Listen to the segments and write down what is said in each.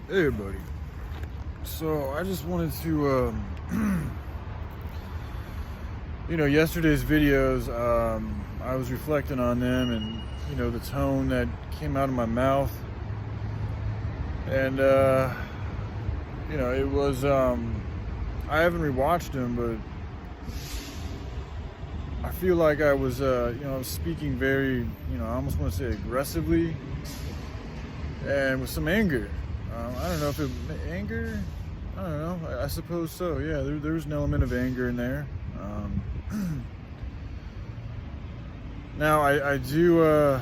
Hey everybody. So I just wanted to, yesterday's videos, I was reflecting on them and, the tone that came out of my mouth. And, it was, I haven't rewatched them, but I feel like I was, I was speaking very, I almost want to say aggressively and with some anger. I don't know if anger. I don't know. I suppose so. Yeah, there's an element of anger in there. Now I do.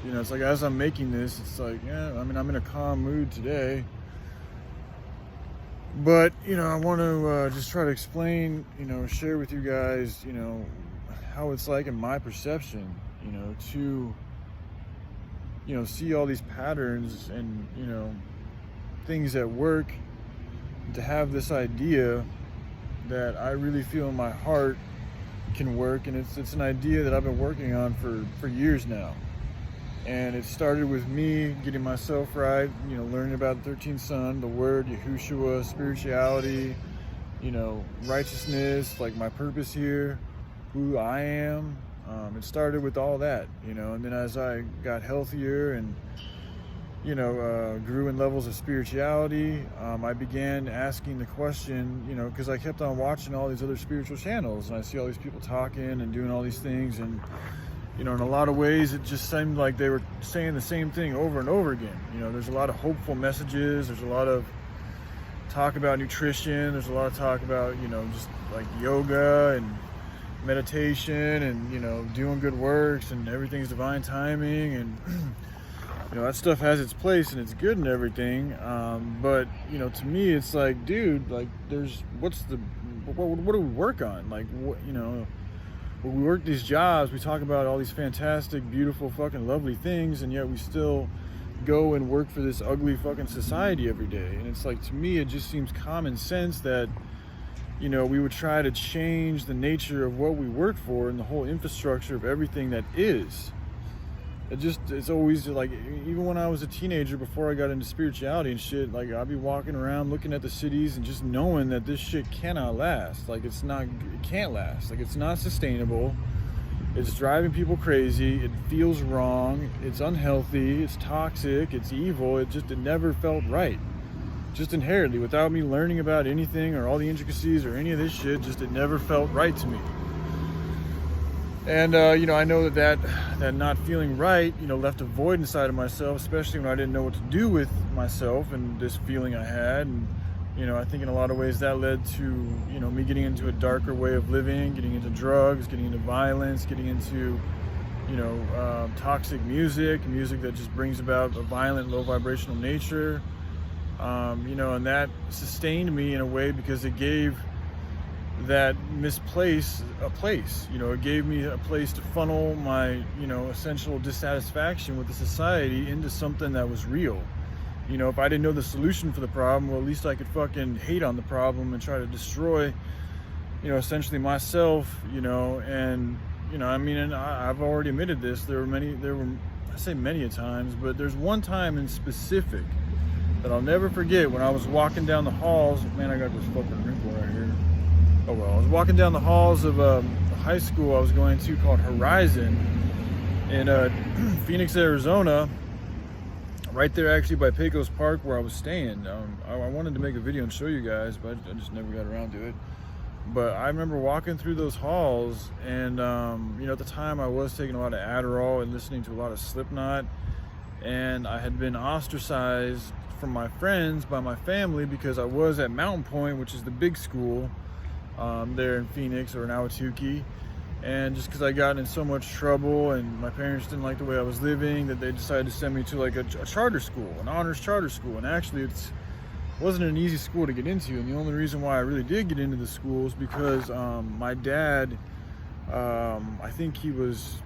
It's like as I'm making this, it's like, yeah. I mean, I'm in a calm mood today, but I want to just try to explain, share with you guys, how it's like in my perception, to see all these patterns and things at work, to have this idea that I really feel in my heart can work. And it's an idea that I've been working on for years now. And it started with me getting myself right, learning about the 13th son, the word, Yahushua, spirituality, righteousness, like my purpose here, who I am. It started with all that, and then as I got healthier and grew in levels of spirituality, I began asking the question, because I kept on watching all these other spiritual channels, and I see all these people talking and doing all these things, and in a lot of ways it just seemed like they were saying the same thing over and over again. There's a lot of hopeful messages, there's a lot of talk about nutrition, there's a lot of talk about just like yoga and meditation and doing good works and everything's divine timing, and that stuff has its place and it's good and everything, but to me it's like, dude, like what do we work on? Like, when we work these jobs, we talk about all these fantastic, beautiful, fucking lovely things, and yet we still go and work for this ugly fucking society every day. And it's like, to me it just seems common sense that we would try to change the nature of what we work for and the whole infrastructure of everything that is. It's always like, even when I was a teenager, before I got into spirituality and shit, like I'd be walking around looking at the cities and just knowing that this shit cannot last. Like it can't last. Like it's not sustainable. It's driving people crazy. It feels wrong. It's unhealthy. It's toxic. It's evil. It never felt right. Just inherently, without me learning about anything or all the intricacies or any of this shit, it never felt right to me. And, I know that not feeling right, left a void inside of myself, especially when I didn't know what to do with myself and this feeling I had. And, I think in a lot of ways that led to, me getting into a darker way of living, getting into drugs, getting into violence, getting into, toxic music that just brings about a violent, low vibrational nature. And that sustained me in a way because it gave that misplace a place. It gave me a place to funnel my, essential dissatisfaction with the society into something that was real. If I didn't know the solution for the problem, well, at least I could fucking hate on the problem and try to destroy, essentially myself, and, and I've already admitted this. I say many a times, but there's one time in specific that I'll never forget, when I was walking down the halls. Man, I got this fucking wrinkle right here. Oh well, I was walking down the halls of a high school I was going to called Horizon in Phoenix, Arizona, right there actually by Pecos Park where I was staying. I wanted to make a video and show you guys, but I just never got around to it. But I remember walking through those halls, and at the time I was taking a lot of Adderall and listening to a lot of Slipknot, and I had been ostracized from my friends by my family because I was at Mountain Point, which is the big school there in Phoenix, or in Ahwatukee, and just because I got in so much trouble and my parents didn't like the way I was living, that they decided to send me to like a charter school, an honors charter school. And actually it wasn't an easy school to get into, and the only reason why I really did get into the school is because my dad, I think he was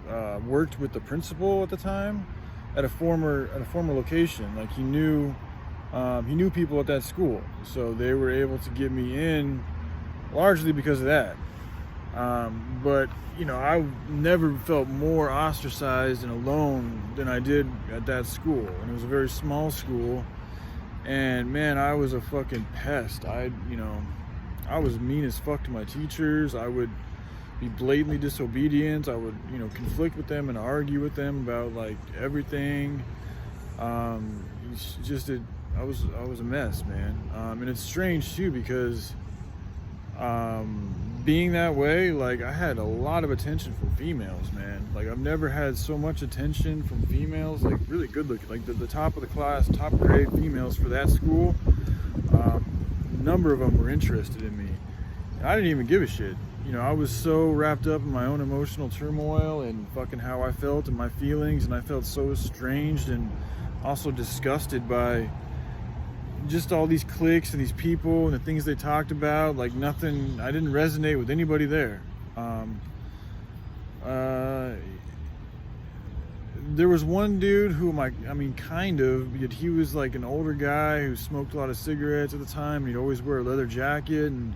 worked with the principal at the time at a former location. Like he knew people at that school, so they were able to get me in largely because of that. But I never felt more ostracized and alone than I did at that school. And it was a very small school, And man, I was a fucking pest. I was mean as fuck to my teachers. I would be blatantly disobedient. I would, conflict with them and argue with them about like everything. I was a mess, man. And it's strange too, because being that way, like, I had a lot of attention from females, man. Like, I've never had so much attention from females, like really good looking, like the top of the class, top grade females for that school. A number of them were interested in me. And I didn't even give a shit. I was so wrapped up in my own emotional turmoil and fucking how I felt and my feelings, and I felt so estranged and also disgusted by just all these cliques and these people and the things they talked about. Like, nothing, I didn't resonate with anybody there. There was one dude who kind of, but he was like an older guy who smoked a lot of cigarettes at the time, and he'd always wear a leather jacket. And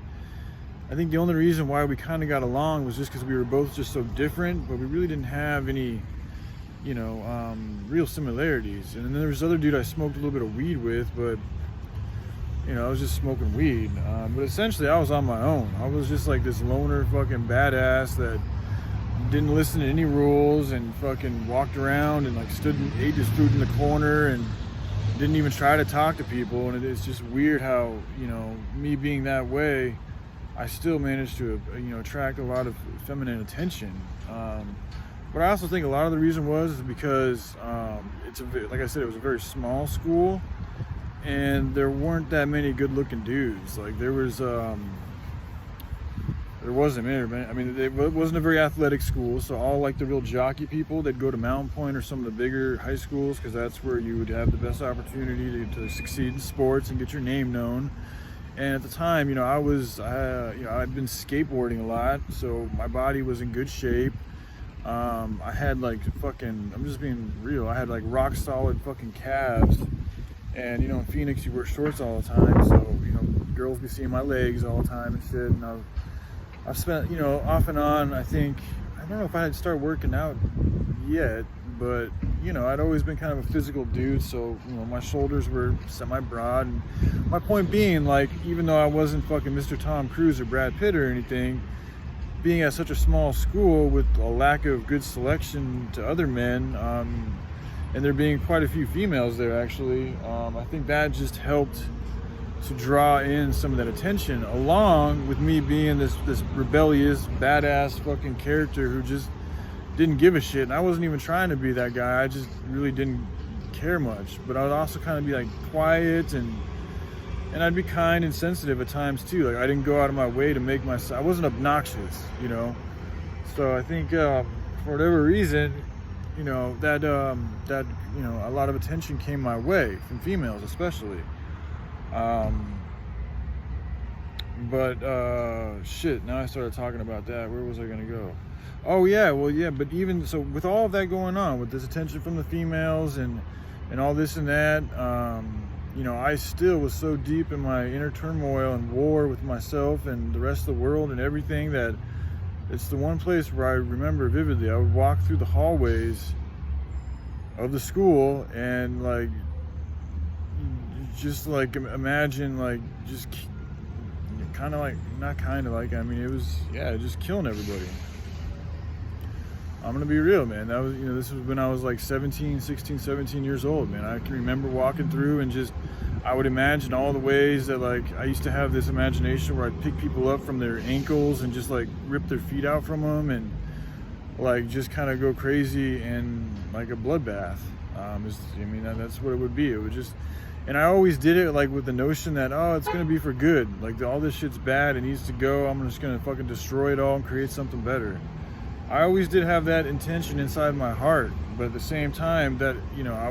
I think the only reason why we kind of got along was just because we were both just so different, but we really didn't have any real similarities. And then there was this other dude I smoked a little bit of weed with, but I was just smoking weed. But essentially I was on my own. I was just like this loner fucking badass that didn't listen to any rules and fucking walked around and like stood and ate his food in the corner and didn't even try to talk to people. And it's just weird how, me being that way, I still managed to, attract a lot of feminine attention. But I also think a lot of the reason was because like I said, it was a very small school, and there weren't that many good-looking dudes. Like, there wasn't many. I mean, it wasn't a very athletic school, so all like the real jockey people, they'd go to Mountain Point or some of the bigger high schools, because that's where you would have the best opportunity to succeed in sports and get your name known. And at the time, I'd been skateboarding a lot, so my body was in good shape. I had like I'm just being real, I had like rock solid fucking calves. And in Phoenix you wear shorts all the time, so girls be seeing my legs all the time and shit. And I've spent off and on, I don't know if I had started working out yet, but I'd always been kind of a physical dude, so my shoulders were semi-broad. And my point being, like, even though I wasn't fucking Mr. Tom Cruise or Brad Pitt or anything, being at such a small school with a lack of good selection to other men, and there being quite a few females there actually, I think that just helped to draw in some of that attention, along with me being this rebellious, badass fucking character who just didn't give a shit. And I wasn't even trying to be that guy, I just really didn't care much. But I would also kind of be like quiet, and I'd be kind and sensitive at times too. Like, I didn't go out of my way to make myself, I wasn't obnoxious, So I think for whatever reason, that a lot of attention came my way from females especially. Shit, now I started talking about that. Where was I gonna go? Oh yeah, well yeah, but even so, with all of that going on, with this attention from the females and all this and that, I still was so deep in my inner turmoil and war with myself and the rest of the world and everything, that it's the one place where I remember vividly. I would walk through the hallways of the school and like, just like imagine like just kind of like, not kind of like, I mean, it was, yeah, just killing everybody. I'm gonna be real, man. That was, this was when I was like 16, 17 years old, man. I can remember walking through and just, I would imagine all the ways that, like, I used to have this imagination where I'd pick people up from their ankles and just like rip their feet out from them and like just kind of go crazy and like a bloodbath. That's what it would be. It would just, and I always did it like with the notion that, oh, it's gonna be for good. Like, all this shit's bad, it needs to go. I'm just gonna fucking destroy it all and create something better. I always did have that intention inside my heart, but at the same time, that I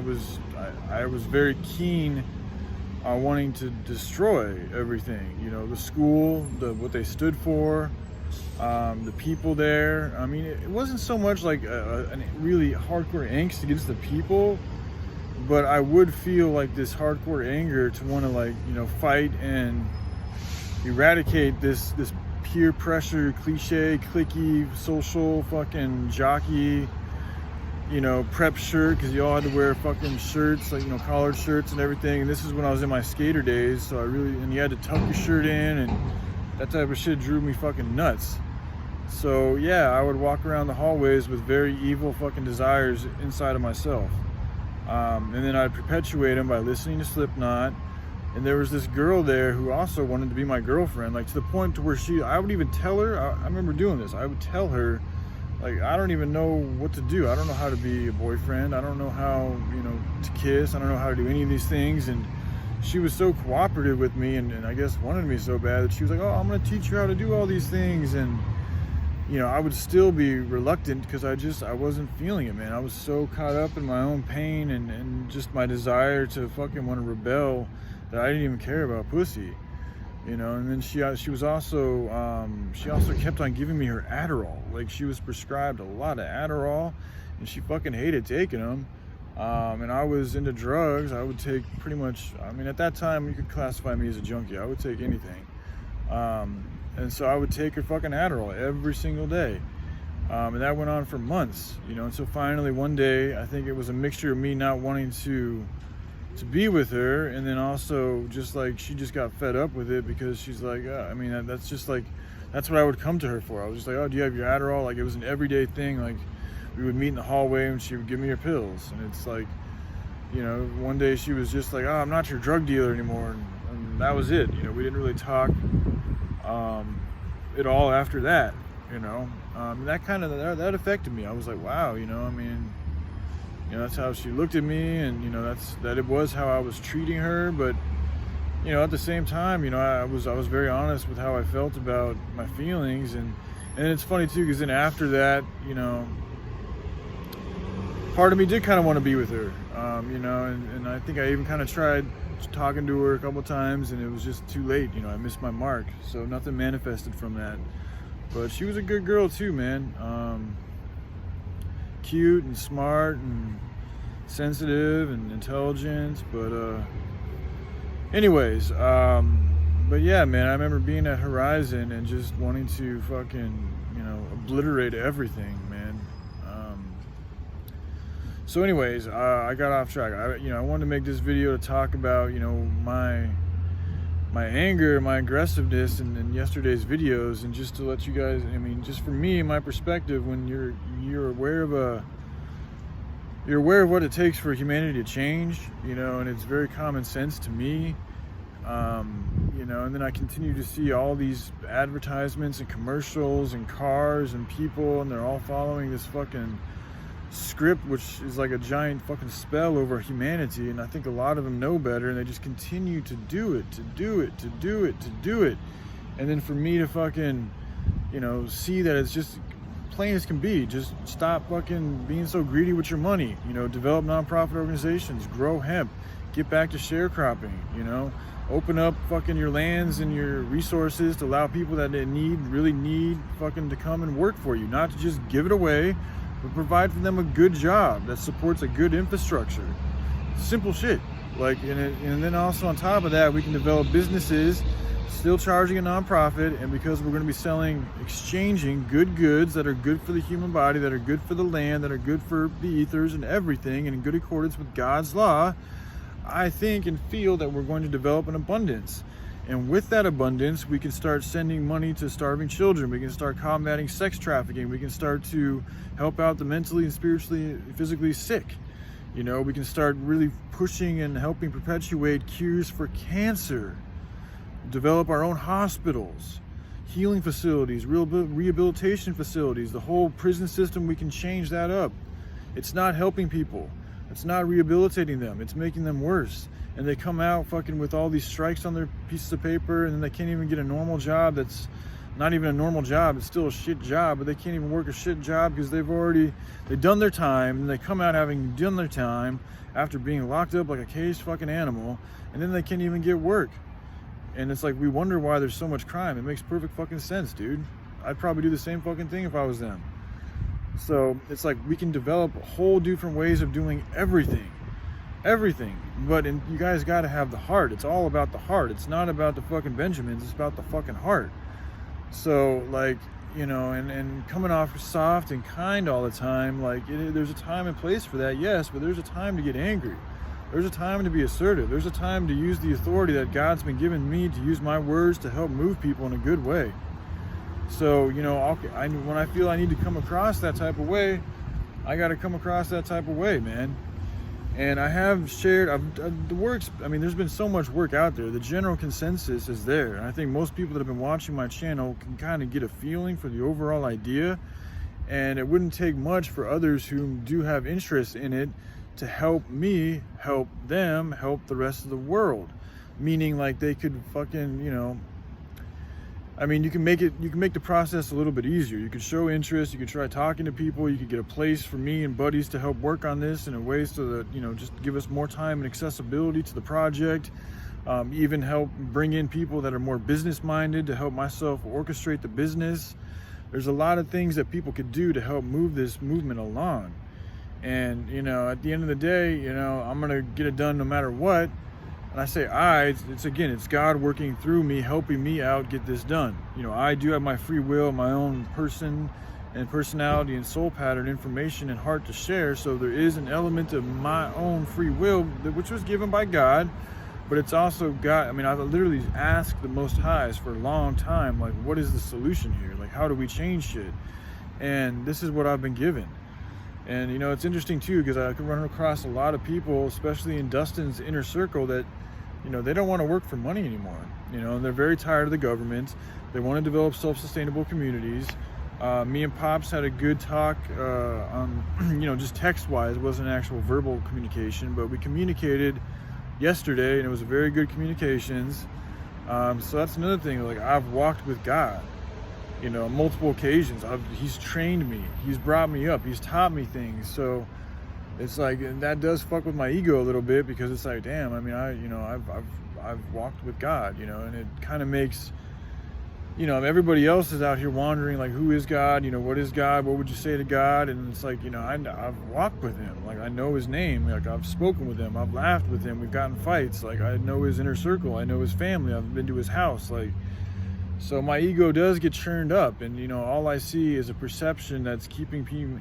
was very keen on wanting to destroy everything. The school, what they stood for, the people there. I mean, it wasn't so much like a really hardcore angst against the people, but I would feel like this hardcore anger to want to, like, fight and eradicate this peer pressure, cliche, cliquey, social fucking jockey prep shirt, because you all had to wear fucking shirts, like, collared shirts and everything. And this is when I was in my skater days, so and you had to tuck your shirt in, and that type of shit drew me fucking nuts. So yeah, I would walk around the hallways with very evil fucking desires inside of myself. And then I'd perpetuate them by listening to Slipknot. And there was this girl there who also wanted to be my girlfriend, like to the point to where I would even tell her, I remember doing this, I would tell her, like, I don't even know what to do. I don't know how to be a boyfriend. I don't know how, to kiss. I don't know how to do any of these things. And she was so cooperative with me, and I guess wanted me so bad that she was like, oh, I'm going to teach you how to do all these things. And, I would still be reluctant because I wasn't feeling it, man. I was so caught up in my own pain and just my desire to fucking want to rebel that I didn't even care about pussy. And then she was also, she also kept on giving me her Adderall. Like, she was prescribed a lot of Adderall, and she fucking hated taking them. And I was into drugs. I would take pretty much, at that time, you could classify me as a junkie. I would take anything. And so I would take her fucking Adderall every single day. And that went on for months, and so finally one day, I think it was a mixture of me not wanting to be with her, and then also just like she just got fed up with it, because she's like, that's just like, that's what I would come to her for. I was just like, oh, do you have your Adderall? Like, it was an everyday thing. Like, we would meet in the hallway and she would give me her pills, and it's like, one day she was just like, oh, I'm not your drug dealer anymore, and that was it. We didn't really talk at all after that. That kind of that affected me. I was like, wow, that's how she looked at me, and that it was how I was treating her. But at the same time, I was very honest with how I felt about my feelings, and it's funny too, because then after that, part of me did kind of want to be with her, and I think I even kind of tried talking to her a couple times, and it was just too late. I missed my mark, so nothing manifested from that. But she was a good girl too, man. Cute and smart and sensitive and intelligent, but anyways, but yeah, man, I remember being at Horizon and just wanting to fucking obliterate everything, man. So anyways, I got off track. I wanted to make this video to talk about my anger, my aggressiveness in yesterday's videos, and just to let you guys, just for me, my perspective, when you're aware of what it takes for humanity to change, and it's very common sense to me, and then I continue to see all these advertisements and commercials and cars and people, and they're all following this fucking script, which is like a giant fucking spell over humanity, and I think a lot of them know better, and they just continue to do it, and then for me to fucking, see that it's just plain as can be. Just stop fucking being so greedy with your money, develop nonprofit organizations, grow hemp, get back to sharecropping, open up fucking your lands and your resources to allow people that really need fucking to come and work for you, not to just give it away, but provide for them a good job that supports a good infrastructure. Simple shit. Like, and then also on top of that, we can develop businesses still charging a nonprofit, and because we're going to be exchanging good goods that are good for the human body, that are good for the land, that are good for the ethers and everything, and in good accordance with God's law, I think and feel that we're going to develop an abundance. And with that abundance, we can start sending money to starving children. We can start combating sex trafficking. We can start to help out the mentally and spiritually, physically sick. We can start really pushing and helping perpetuate cures for cancer, develop our own hospitals, healing facilities, rehabilitation facilities, the whole prison system. We can change that up. It's not helping people. It's not rehabilitating them. It's making them worse. And they come out fucking with all these strikes on their pieces of paper, and then they can't even get a normal job that's not even a normal job. It's still a shit job, but they can't even work a shit job because they've done their time, and they come out having done their time after being locked up like a caged fucking animal, and then they can't even get work. And it's like, we wonder why there's so much crime. It makes perfect fucking sense, dude. I'd probably do the same fucking thing if I was them. So it's like, we can develop whole different ways of doing everything, but you guys got to have the heart. It's all about the heart. It's not about the fucking Benjamins. It's about the fucking heart. So like, and coming off soft and kind all the time. Like, there's a time and place for that, yes, but there's a time to get angry. There's a time to be assertive. There's a time to use the authority that God's been giving me to use my words to help move people in a good way. So, when I feel I need to come across that type of way, I got to come across that type of way, man. And I have shared the works. I mean, there's been so much work out there. The general consensus is there. And I think most people that have been watching my channel can kind of get a feeling for the overall idea. And it wouldn't take much for others who do have interest in it to help me, help them, help the rest of the world. Meaning, like, they could fucking, you can make the process a little bit easier. You could show interest, you could try talking to people, you could get a place for me and buddies to help work on this in a way so that, just give us more time and accessibility to the project. Even help bring in people that are more business minded to help myself orchestrate the business. There's a lot of things that people could do to help move this movement along. And, at the end of the day, I'm going to get it done no matter what. And I say it's God working through me, helping me out get this done. I do have my free will, my own person and personality and soul pattern information and heart to share. So there is an element of my own free will, which was given by God, but it's also God. I've literally asked the Most Highs for a long time, like, what is the solution here? Like, how do we change shit? And this is what I've been given. And, it's interesting too, because I could run across a lot of people, especially in Dustin's inner circle, that, they don't want to work for money anymore. They're very tired of the government. They want to develop self-sustainable communities. Me and Pops had a good talk on, just text-wise. It wasn't actual verbal communication, but we communicated yesterday, and it was a very good communications. So that's another thing. Like, I've walked with God, on multiple occasions. He's trained me. He's brought me up. He's taught me things. So it's like, and that does fuck with my ego a little bit, because it's like, damn, I've walked with God, and it kind of makes, everybody else is out here wondering, like, who is God? What is God? What would you say to God? And it's like, I've walked with him. Like, I know his name. Like, I've spoken with him. I've laughed with him. We've gotten fights. Like, I know his inner circle. I know his family. I've been to his house. Like, so my ego does get churned up, and all I see is a perception that's keeping people.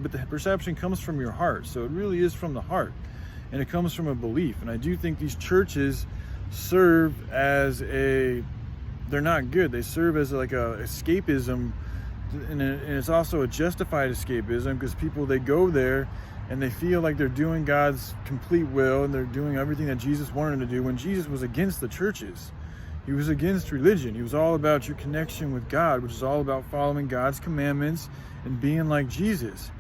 But the perception comes from your heart, so it really is from the heart, and it comes from a belief. And I do think these churches serve as they're not good. They serve as like a escapism, and it's also a justified escapism, because people, they go there and they feel like they're doing God's complete will, and they're doing everything that Jesus wanted them to do, when Jesus was against the churches. He was against religion. He was all about your connection with God, which is all about following God's commandments and being like Jesus.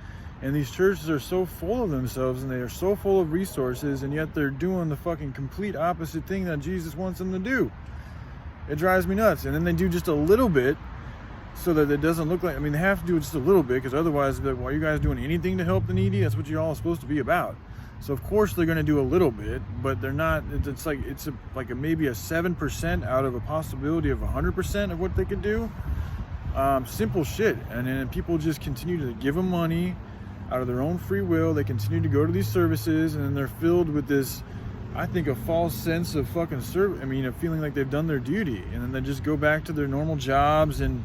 And these churches are so full of themselves, and they are so full of resources, and yet they're doing the fucking complete opposite thing that Jesus wants them to do. It drives me nuts. And then they do just a little bit so that it doesn't look like, they have to do it just a little bit, because otherwise, why are you guys doing anything to help the needy? That's what you're all supposed to be about. So of course they're going to do a little bit, but they're not. It's maybe a 7% out of a possibility of 100% of what they could do. Simple shit. And then people just continue to give them money out of their own free will. They continue to go to these services, and then they're filled with this, I think, a false sense of fucking of feeling like they've done their duty, and then they just go back to their normal jobs and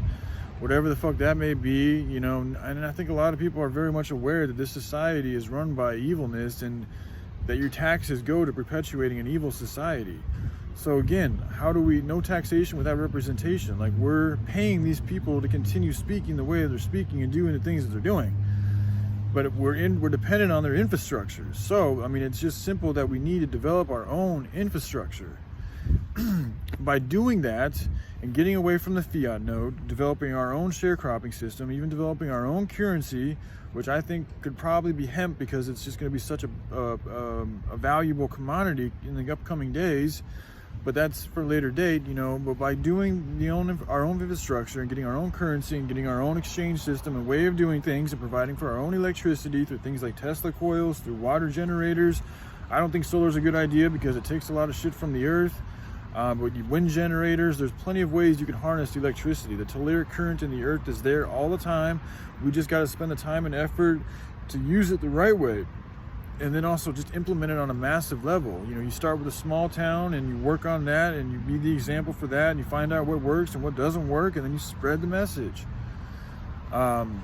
whatever the fuck that may be, and I think a lot of people are very much aware that this society is run by evilness, and that your taxes go to perpetuating an evil society. So again, no taxation without representation. Like, we're paying these people to continue speaking the way they're speaking and doing the things that they're doing. But we're dependent on their infrastructure. So, it's just simple that we need to develop our own infrastructure. By doing that and getting away from the fiat note, developing our own sharecropping system, even developing our own currency, which I think could probably be hemp, because it's just going to be such a valuable commodity in the upcoming days. But that's for a later date, But by doing our own infrastructure and getting our own currency and getting our own exchange system and way of doing things, and providing for our own electricity through things like Tesla coils, through water generators. I don't think solar is a good idea, because it takes a lot of shit from the earth. But wind generators, there's plenty of ways you can harness the electricity. The telluric current in the earth is there all the time. We just got to spend the time and effort to use it the right way. And then also just implement it on a massive level. You start with a small town, and you work on that, and you be the example for that, and you find out what works and what doesn't work, and then you spread the message. And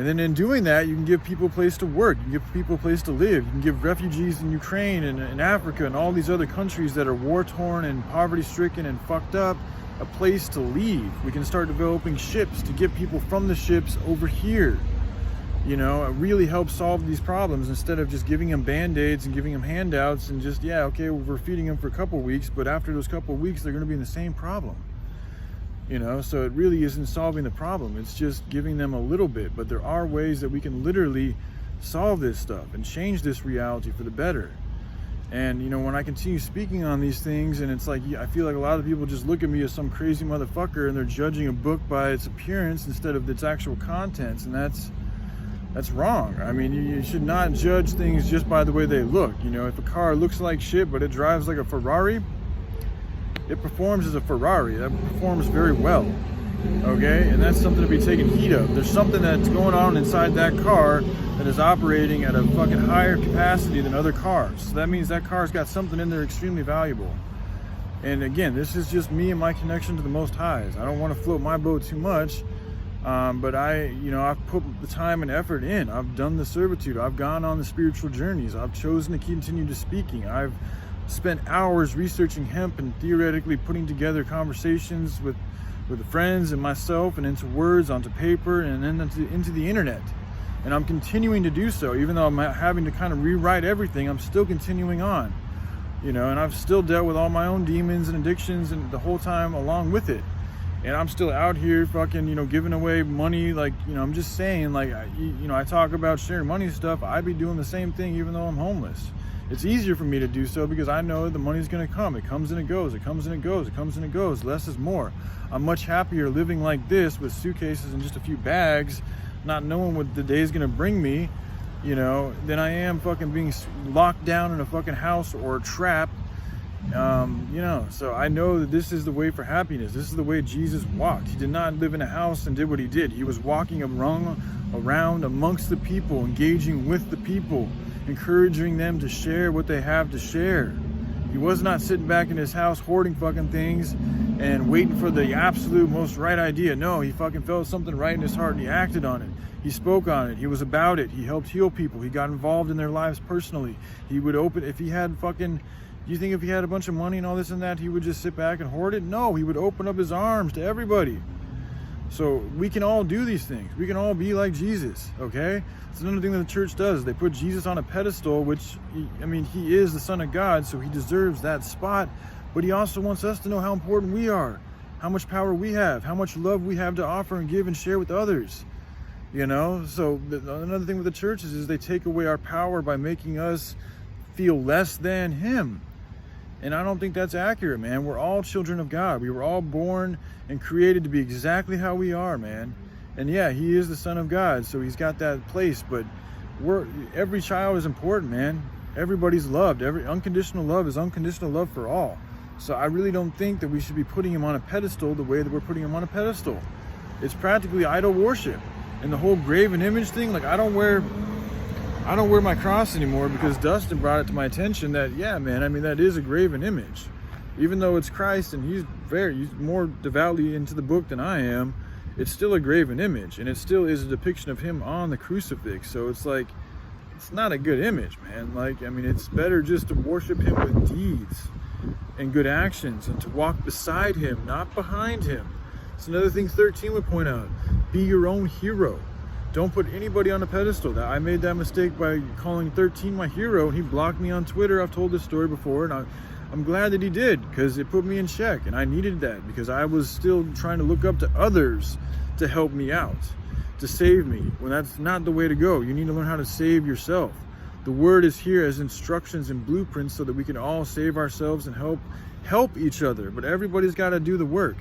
then in doing that, you can give people a place to work. You can give people a place to live. You can give refugees in Ukraine and in Africa and all these other countries that are war-torn and poverty-stricken and fucked up a place to leave. We can start developing ships to get people from the ships over here. You know, it really helps solve these problems instead of just giving them band-aids and giving them handouts and just, yeah, okay, we're feeding them for a couple of weeks, but after those couple of weeks, they're going to be in the same problem. You know, so it really isn't solving the problem. It's just giving them a little bit. But there are ways that we can literally solve this stuff and change this reality for the better. And, you know, when I continue speaking on these things, and it's like, I feel like a lot of people just look at me as some crazy motherfucker and they're judging a book by its appearance instead of its actual contents. And that's wrong. I mean, you should not judge things just by the way they look. You know, if a car looks like shit, but it drives like a Ferrari, it performs as a Ferrari. That performs very well, okay? And that's something to be taken heed of. There's something that's going on inside that car that is operating at a fucking higher capacity than other cars. So that means that car's got something in there extremely valuable. And again, this is just me and my connection to the Most Highs. I don't want to float my boat too much, but I've put the time and effort in. I've done the servitude. I've gone on the spiritual journeys. I've chosen to continue to speaking. I've spent hours researching hemp and theoretically putting together conversations with friends and myself and into words, onto paper, and then into the internet. And I'm continuing to do so. Even though I'm having to kind of rewrite everything, I'm still continuing on. You know, and I've still dealt with all my own demons and addictions and the whole time along with it. And I'm still out here fucking, you know, giving away money. Like, you know, I'm just saying, like, I talk about sharing money stuff. I'd be doing the same thing even though I'm homeless. It's easier for me to do so because I know the money's going to come. It comes and it goes. It comes and it goes. It comes and it goes. Less is more. I'm much happier living like this with suitcases and just a few bags, not knowing what the day's going to bring me, you know, than I am fucking being locked down in a fucking house or a trap. You know, so I know that this is the way for happiness. This is the way Jesus walked. He did not live in a house and did what he did. He was walking around amongst the people, engaging with the people, encouraging them to share what they have to share. He was not sitting back in his house hoarding fucking things and waiting for the absolute most right idea. No, he fucking felt something right in his heart and he acted on it. He spoke on it. He was about it. He helped heal people. He got involved in their lives personally. He would open, if he had fucking, do you think if he had a bunch of money and all this and that, he would just sit back and hoard it? No, he would open up his arms to everybody. So we can all do these things. We can all be like Jesus, okay? It's another thing that the church does. They put Jesus on a pedestal, which, he is the Son of God, so he deserves that spot. But he also wants us to know how important we are, how much power we have, how much love we have to offer and give and share with others. You know? So another thing with the churches is they take away our power by making us feel less than him. And I don't think that's accurate, man. We're all children of God. We were all born and created to be exactly how we are, man. And yeah, he is the Son of God, so he's got that place. But every child is important, man. Everybody's loved. Every unconditional love is unconditional love for all. So I really don't think that we should be putting him on a pedestal the way that we're putting him on a pedestal. It's practically idol worship. And the whole graven image thing, like I don't wear my cross anymore because Dustin brought it to my attention that, yeah, man, that is a graven image. Even though it's Christ and he's more devoutly into the book than I am, it's still a graven image. And it still is a depiction of him on the crucifix. So it's like, it's not a good image, man. It's better just to worship him with deeds and good actions and to walk beside him, not behind him. It's another thing 13 would point out. Be your own hero. Don't put anybody on a pedestal. I made that mistake by calling 13 my hero, and he blocked me on Twitter. I've told this story before, and I'm glad that he did because it put me in check, and I needed that because I was still trying to look up to others to help me out, to save me, when that's not the way to go. You need to learn how to save yourself. The word is here as instructions and blueprints so that we can all save ourselves and help each other, but everybody's got to do the work.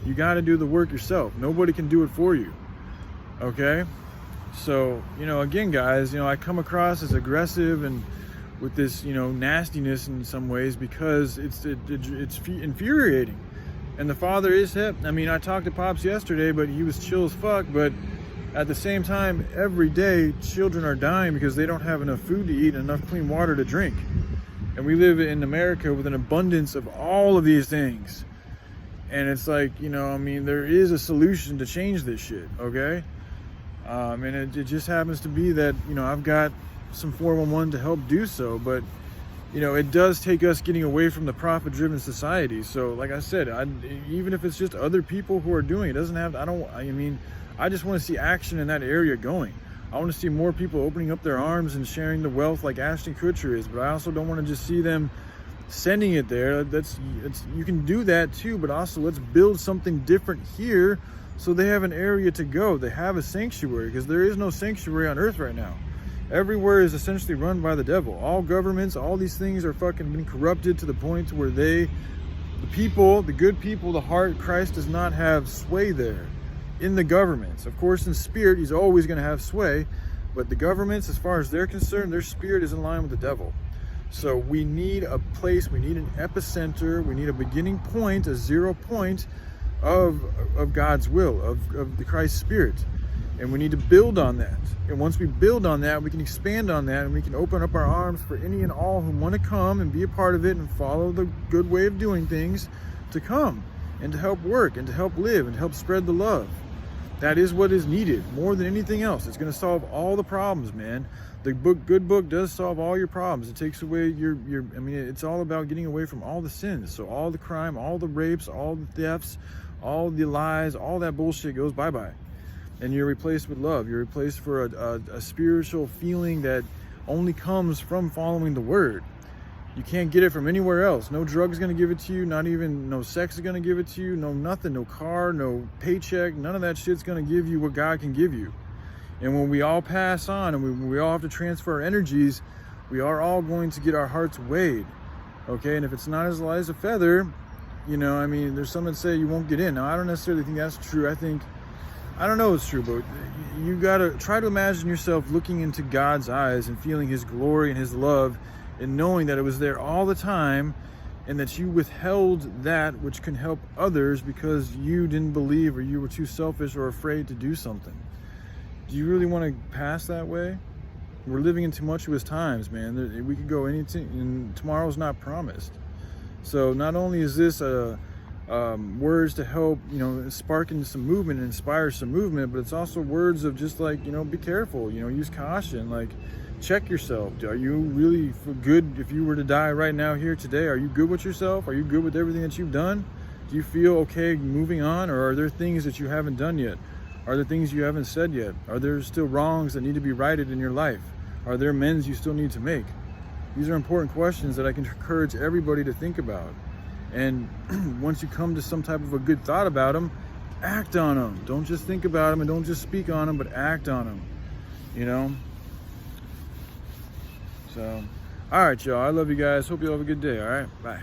You got to do the work yourself. Nobody can do it for you. Okay, so again, guys, I come across as aggressive and with this nastiness in some ways because it's infuriating. And the father is hip. I talked to Pops yesterday, but he was chill as fuck. But at the same time, every day children are dying because they don't have enough food to eat and enough clean water to drink. And we live in America with an abundance of all of these things. And it's like, you know, I mean, there is a solution to change this shit, okay? And it just happens to be that, you know, I've got some 411 to help do so, but, you know, it does take us getting away from the profit-driven society. So, like I said, even if it's just other people who are doing it, doesn't have, I mean, I just want to see action in that area going. I want to see more people opening up their arms and sharing the wealth like Ashton Kutcher is, but I also don't want to just see them sending it there. You can do that too, but also let's build something different here so they have an area to go. They have a sanctuary, because there is no sanctuary on earth right now. Everywhere is essentially run by the devil. All governments, all these things are fucking been corrupted to the point where the people, the good people, the heart, Christ does not have sway there in the governments. Of course, in spirit, he's always going to have sway, but the governments, as far as they're concerned, their spirit is in line with the devil. So we need a place, we need an epicenter, we need a beginning point, a 0 point of God's will, of the Christ spirit. And we need to build on that. And once we build on that, we can expand on that, and we can open up our arms for any and all who want to come and be a part of it and follow the good way of doing things to come and to help work and to help live and help spread the love. That is what is needed more than anything else. It's going to solve all the problems, man. The good book does solve all your problems. It takes away your I mean, it's all about getting away from all the sins. So all the crime, all the rapes, all the thefts, all the lies, all that bullshit goes bye-bye. And you're replaced with love. You're replaced for a spiritual feeling that only comes from following the word. You can't get it from anywhere else. No drug is going to give it to you. Not even no sex is going to give it to you. No nothing. No car, no paycheck. None of that shit's going to give you what God can give you. And when we all pass on and we all have to transfer our energies, we are all going to get our hearts weighed. Okay? And if it's not as light as a feather, you know, I mean, there's some that say you won't get in. Now, I don't necessarily think that's true. I don't know it's true, but you got to try to imagine yourself looking into God's eyes and feeling his glory and his love, and knowing that it was there all the time, and that you withheld that which can help others because you didn't believe, or you were too selfish or afraid to do something. Do you really want to pass that way? We're living in tumultuous times, man. We could go anything, and tomorrow's not promised. So not only is this words to help, you know, spark into some movement and inspire some movement, but it's also words of just like, you know, be careful, you know, use caution, like check yourself. Are you really good? If you were to die right now here today, are you good with yourself? Are you good with everything that you've done? Do you feel okay moving on, or are there things that you haven't done yet? Are there things you haven't said yet? Are there still wrongs that need to be righted in your life? Are there amends you still need to make? These are important questions that I can encourage everybody to think about. And once you come to some type of a good thought about them, act on them. Don't just think about them and don't just speak on them, but act on them, you know? So, all right, y'all. I love you guys. Hope you have a good day, all right? Bye.